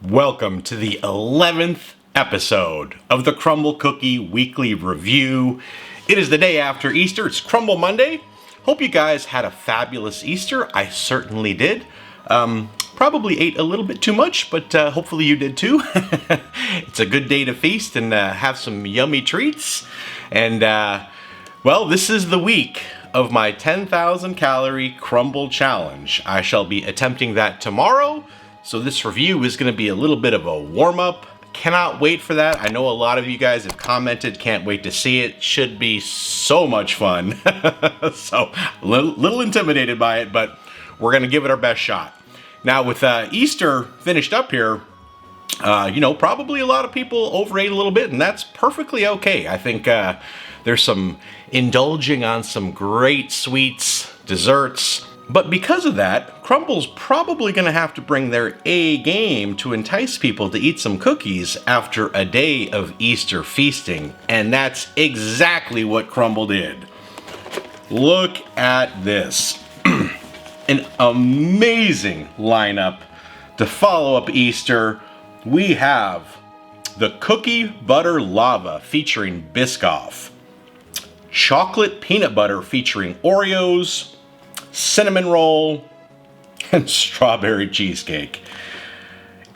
Welcome to the 11th episode of the Crumbl Cookie Weekly Review. It is the day after Easter. It's Crumbl Monday. Hope you guys had a fabulous Easter. I certainly did. Probably ate a little bit too much, but hopefully you did too. It's a good day to feast and have some yummy treats. And well, this is the week of my 10,000 calorie Crumbl challenge. I shall be attempting that tomorrow. So this review is going to be a little bit of a warm-up. Cannot wait for that. I know a lot of you guys have commented, can't wait to see it. Should be so much fun. So a little intimidated by it, but we're going to give it our best shot. Now with Easter finished up here, probably a lot of people overate a little bit, and that's perfectly okay. I think there's some indulging on some great sweets, desserts. But because of that, Crumbl's probably going to have to bring their A game to entice people to eat some cookies after a day of Easter feasting. And that's exactly what Crumbl did. Look at this. An amazing lineup to follow up Easter. We have the Cookie Butter Lava featuring Biscoff, Chocolate Peanut Butter featuring Oreos, Cinnamon Roll, and Strawberry Cheesecake.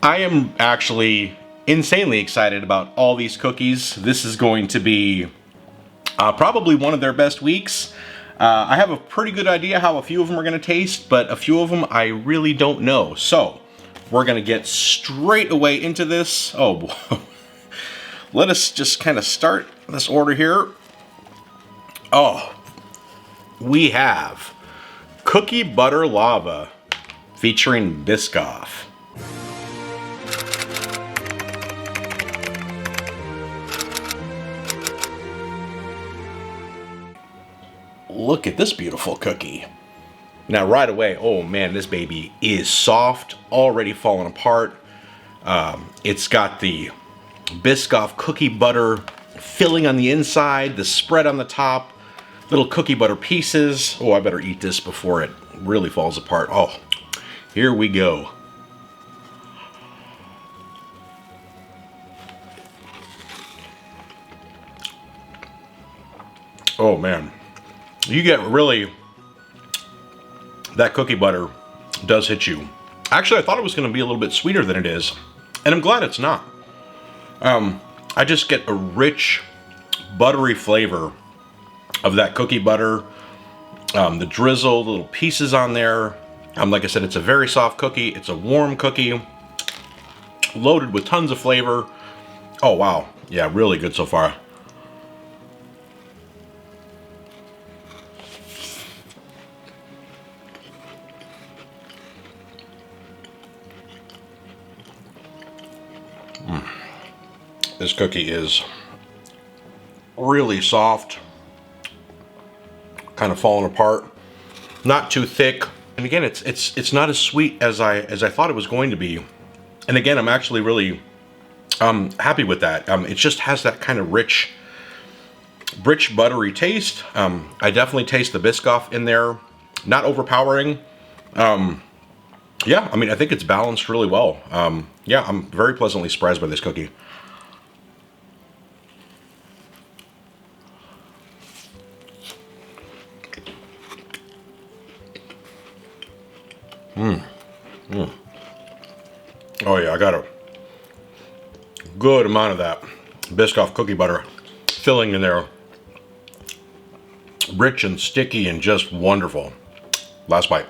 I am actually insanely excited about all these cookies. This is going to be probably one of their best weeks. I have a pretty good idea how a few of them are going to taste, but a few of them I really don't know. So we're going to get straight away into this. Oh, let us just kind of start this order here. Oh, we have Cookie Butter Lava featuring Biscoff. Look at this beautiful cookie. Now right away, oh man, this baby is soft, already falling apart. It's got the Biscoff cookie butter filling on the inside, the spread on the top, little cookie butter pieces. Oh, I better eat this before it really falls apart. Oh, here we go. Oh man, you get really, that cookie butter does hit you. Actually, I thought it was going to be a little bit sweeter than it is, and I'm glad it's not. I just get a rich, buttery flavor of that cookie butter, the drizzle, the little pieces on there. Like I said, it's a very soft cookie. It's a warm cookie, loaded with tons of flavor. Oh wow, yeah, really good so far. This cookie is really soft, kind of falling apart, not too thick, and again, it's not as sweet as I thought it was going to be. And again, I'm actually really happy with that. It just has that kind of rich buttery taste. I definitely taste the Biscoff in there, not overpowering. Yeah, I mean, I think it's balanced really well. Yeah, I'm very pleasantly surprised by this cookie. Oh yeah, I got a good amount of that Biscoff cookie butter filling in there. Rich and sticky and just wonderful. Last bite.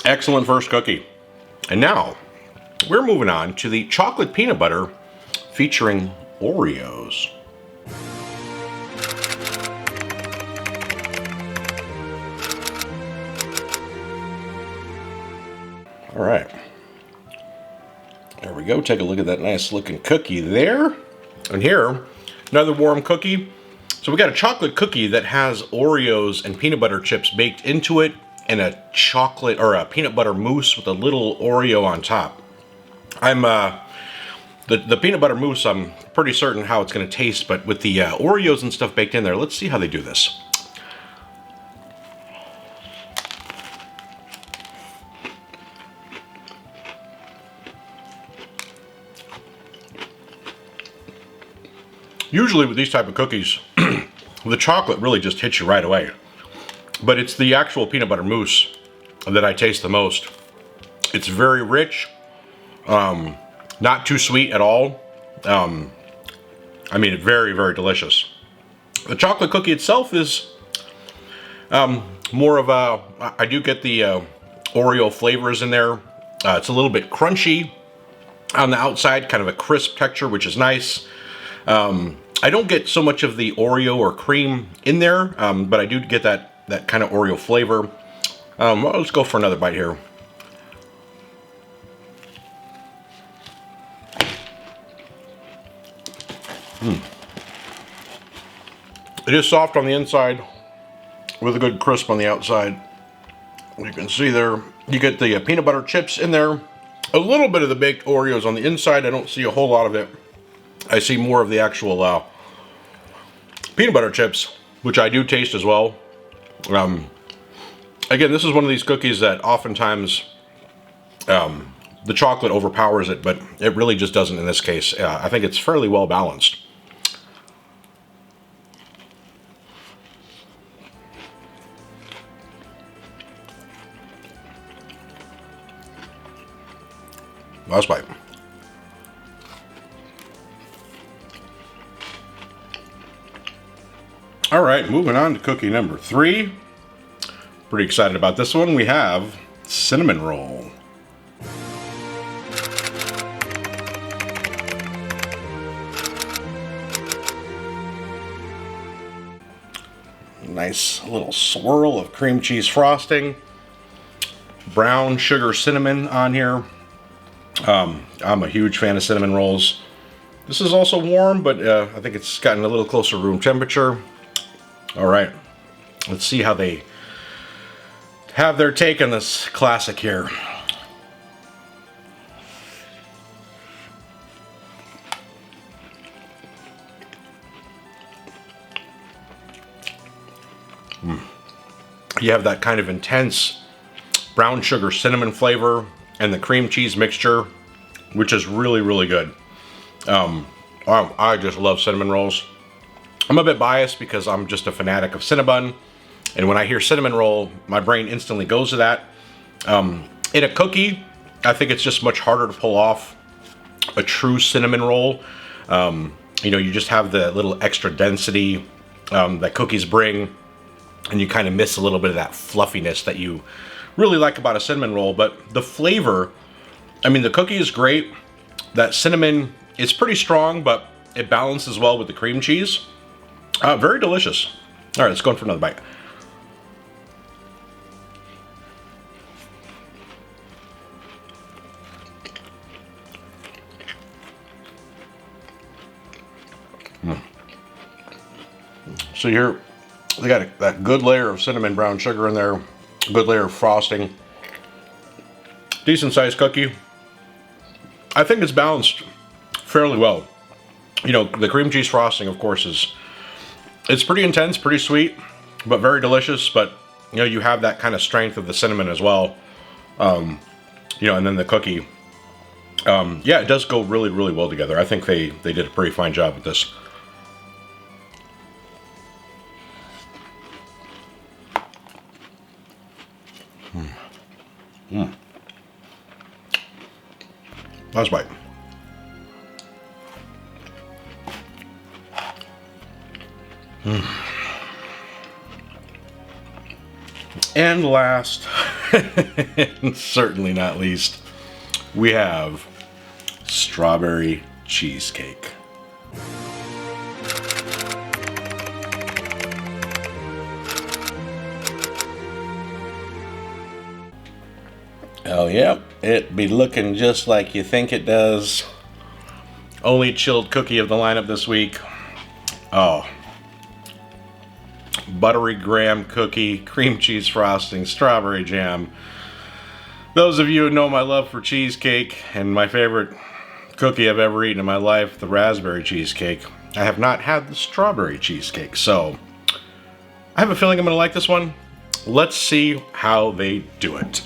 Excellent first cookie. And now we're moving on to the chocolate peanut butter featuring Oreos. All right, there we go. Take a look at that nice looking cookie there. And here, another warm cookie. So we got a chocolate cookie that has Oreos and peanut butter chips baked into it, and a chocolate or a peanut butter mousse with a little Oreo on top. I'm The peanut butter mousse, I'm pretty certain how it's going to taste, but with the Oreos and stuff baked in there, let's see how they do this. Usually with these type of cookies, the chocolate really just hits you right away. But it's the actual peanut butter mousse that I taste the most. It's very rich, not too sweet at all. I mean, very, very delicious. The chocolate cookie itself is more of a, I do get the Oreo flavors in there. It's a little bit crunchy on the outside, kind of a crisp texture, which is nice. I don't get so much of the Oreo or cream in there, but I do get that kind of Oreo flavor. Well, let's go for another bite here. It is soft on the inside with a good crisp on the outside. You can see there, you get the peanut butter chips in there. A little bit of the baked Oreos on the inside. I don't see a whole lot of it. I see more of the actual peanut butter chips, which I do taste as well. Again, this is one of these cookies that oftentimes the chocolate overpowers it, but it really just doesn't in this case. I think it's fairly well balanced. Last bite. All right, moving on to cookie number 3. Pretty excited about this one. We have cinnamon roll. Nice little swirl of cream cheese frosting. Brown sugar cinnamon on here. I'm a huge fan of cinnamon rolls. This is also warm, but I think it's gotten a little closer to room temperature. All right, let's see how they have their take on this classic here. You have that kind of intense brown sugar cinnamon flavor and the cream cheese mixture, which is really, really good. I just love cinnamon rolls. I'm a bit biased because I'm just a fanatic of Cinnabon, and when I hear cinnamon roll, my brain instantly goes to that. In a cookie, I think it's just much harder to pull off a true cinnamon roll. You know, you just have the little extra density that cookies bring, and you kind of miss a little bit of that fluffiness that you really like about a cinnamon roll. But the flavor, I mean, the cookie is great. That cinnamon is pretty strong, but it balances well with the cream cheese. Very delicious. All right, let's go in for another bite. So here, they got that good layer of cinnamon brown sugar in there, good layer of frosting. Decent sized cookie. I think it's balanced fairly well. You know, the cream cheese frosting, of course, it's pretty intense, pretty sweet, but very delicious. But, you know, you have that kind of strength of the cinnamon as well. You know, and then the cookie. Yeah, it does go really, really well together. I think they did a pretty fine job with this. Last bite. And last, and certainly not least, we have strawberry cheesecake. Oh, yep, it be looking just like you think it does. Only chilled cookie of the lineup this week. Oh. Buttery graham cookie, cream cheese frosting, strawberry jam. Those of you who know my love for cheesecake and my favorite cookie I've ever eaten in my life, the raspberry cheesecake. I have not had the strawberry cheesecake, so I have a feeling I'm going to like this one. Let's see how they do it.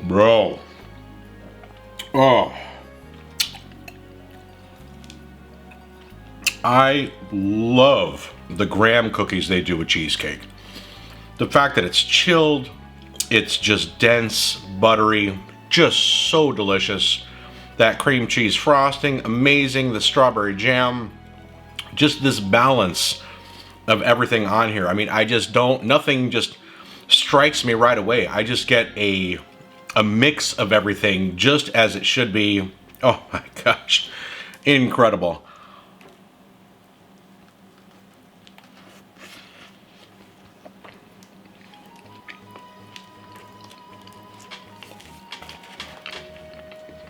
Bro. Oh. I love the graham cookies they do with cheesecake. The fact that it's chilled, it's just dense, buttery, just so delicious. That cream cheese frosting, amazing. The strawberry jam, just this balance of everything on here. I mean, nothing just strikes me right away. I just get a mix of everything just as it should be. Oh my gosh, incredible.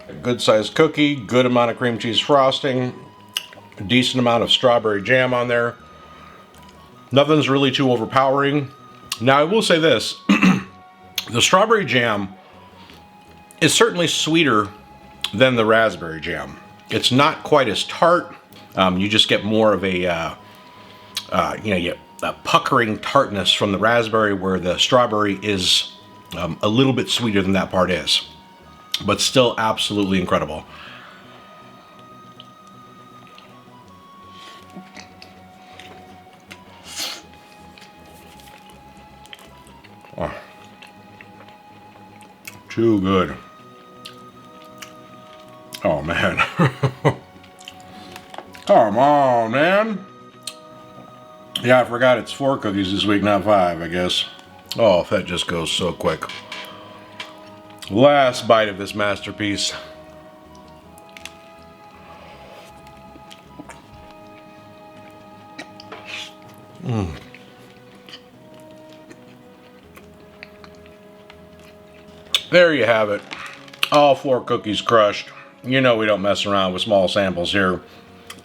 A good sized cookie, good amount of cream cheese frosting, a decent amount of strawberry jam on there. Nothing's really too overpowering. Now I will say this, the strawberry jam is certainly sweeter than the raspberry jam. It's not quite as tart. You just get more of a puckering tartness from the raspberry, where the strawberry is a little bit sweeter than that part is. But still absolutely incredible. Oh. Too good. Oh man. Come on, man. Yeah, I forgot it's 4 cookies this week, not 5, I guess. Oh, that just goes so quick. Last bite of this masterpiece. There you have it. All 4 cookies crushed. You know we don't mess around with small samples here.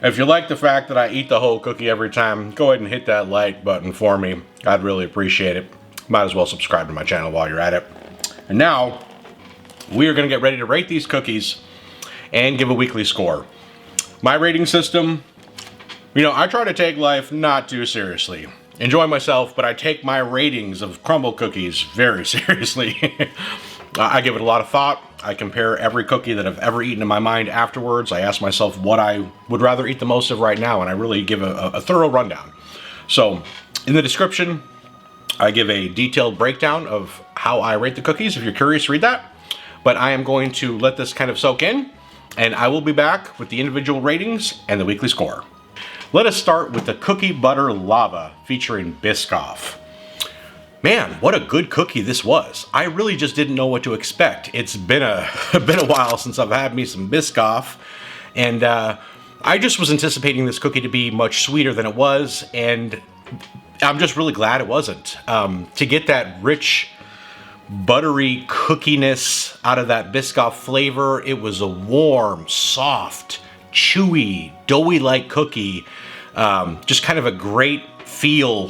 If you like the fact that I eat the whole cookie every time, go ahead and hit that like button for me. I'd really appreciate it. Might as well subscribe to my channel while you're at it. And now, we are going to get ready to rate these cookies and give a weekly score. My rating system, I try to take life not too seriously. Enjoy myself, but I take my ratings of Crumbl cookies very seriously. I give it a lot of thought. I compare every cookie that I've ever eaten in my mind afterwards. I ask myself what I would rather eat the most of right now, and I really give a thorough rundown. So, in the description, I give a detailed breakdown of how I rate the cookies. If you're curious, read that. But I am going to let this kind of soak in, and I will be back with the individual ratings and the weekly score. Let us start with the Cookie Butter Lava featuring Biscoff. Man, what a good cookie this was. I really just didn't know what to expect. It's been a while since I've had me some Biscoff, and I just was anticipating this cookie to be much sweeter than it was, and I'm just really glad it wasn't. To get that rich, buttery cookiness out of that Biscoff flavor, it was a warm, soft, chewy, doughy-like cookie. Just kind of a great feel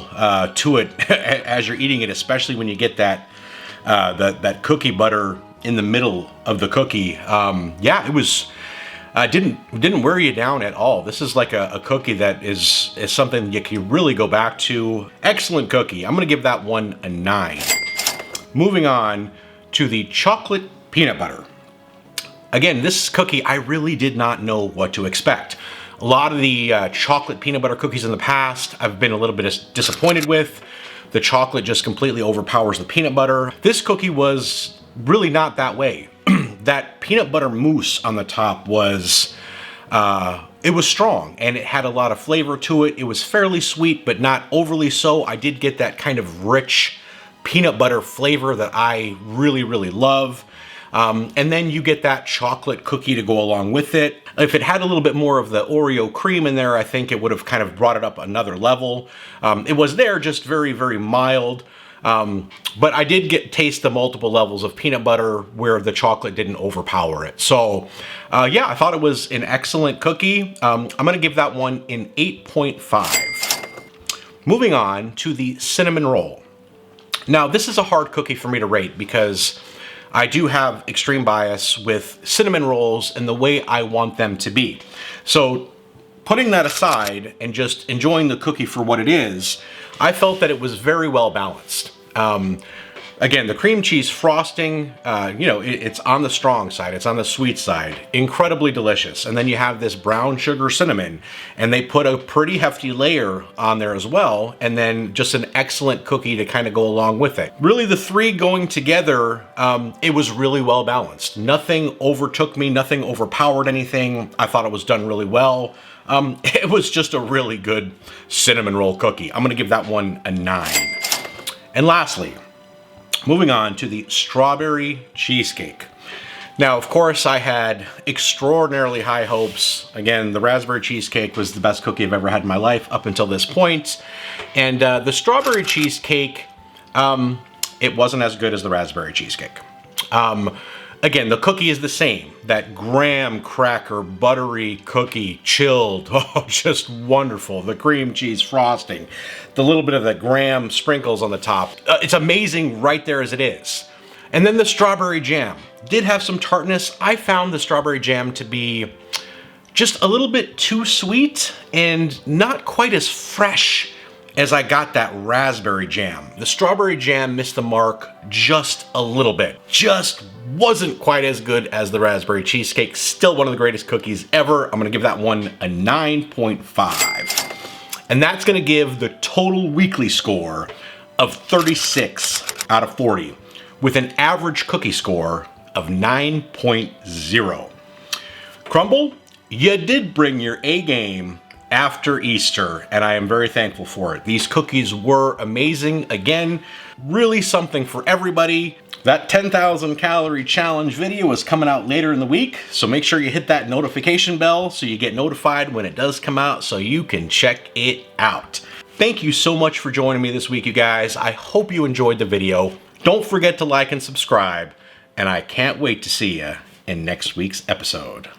to it as you're eating it, especially when you get that cookie butter in the middle of the cookie. Yeah, it was didn't wear you down at all. This is like a cookie that is something you can really go back to. Excellent cookie. I'm gonna give that one a 9. Moving on to the chocolate peanut butter. Again, this cookie, I really did not know what to expect. A lot of the chocolate peanut butter cookies in the past, I've been a little bit disappointed with. The chocolate just completely overpowers the peanut butter. This cookie was really not that way. That peanut butter mousse on the top was, it was strong and it had a lot of flavor to it. It was fairly sweet, but not overly so. I did get that kind of rich peanut butter flavor that I really, really love. And then you get that chocolate cookie to go along with it. If it had a little bit more of the Oreo cream in there, I think it would have kind of brought it up another level. It was there, just very, very mild. But I did taste the multiple levels of peanut butter where the chocolate didn't overpower it. So yeah, I thought it was an excellent cookie. I'm gonna give that one an 8.5. Moving on to the cinnamon roll. Now, this is a hard cookie for me to rate because I do have extreme bias with cinnamon rolls and the way I want them to be. So putting that aside and just enjoying the cookie for what it is, I felt that it was very well balanced. Again, the cream cheese frosting, it's on the strong side, it's on the sweet side, incredibly delicious. And then you have this brown sugar cinnamon, and they put a pretty hefty layer on there as well, and then just an excellent cookie to kind of go along with it. Really, the three going together, it was really well balanced. Nothing overtook me, nothing overpowered anything. I thought it was done really well. It was just a really good cinnamon roll cookie. I'm gonna give that one a 9. And lastly, moving on to the strawberry cheesecake. Now, of course, I had extraordinarily high hopes. Again, the raspberry cheesecake was the best cookie I've ever had in my life up until this point. And the strawberry cheesecake, it wasn't as good as the raspberry cheesecake. Again, the cookie is the same. That graham cracker buttery cookie, chilled, oh, just wonderful. The cream cheese frosting, the little bit of the graham sprinkles on the top. It's amazing right there as it is. And then the strawberry jam did have some tartness. I found the strawberry jam to be just a little bit too sweet and not quite as fresh as I got that raspberry jam. The strawberry jam missed the mark just a little bit. Just wasn't quite as good as the raspberry cheesecake. Still one of the greatest cookies ever. I'm gonna give that one a 9.5. And that's gonna give the total weekly score of 36 out of 40, with an average cookie score of 9.0. Crumbl, you did bring your A game after Easter, and I am very thankful for it. These cookies were amazing. Again, really something for everybody. That 10,000 calorie challenge video is coming out later in the week, so make sure you hit that notification bell so you get notified when it does come out so you can check it out. Thank you so much for joining me this week, you guys. I hope you enjoyed the video. Don't forget to like and subscribe, and I can't wait to see you in next week's episode.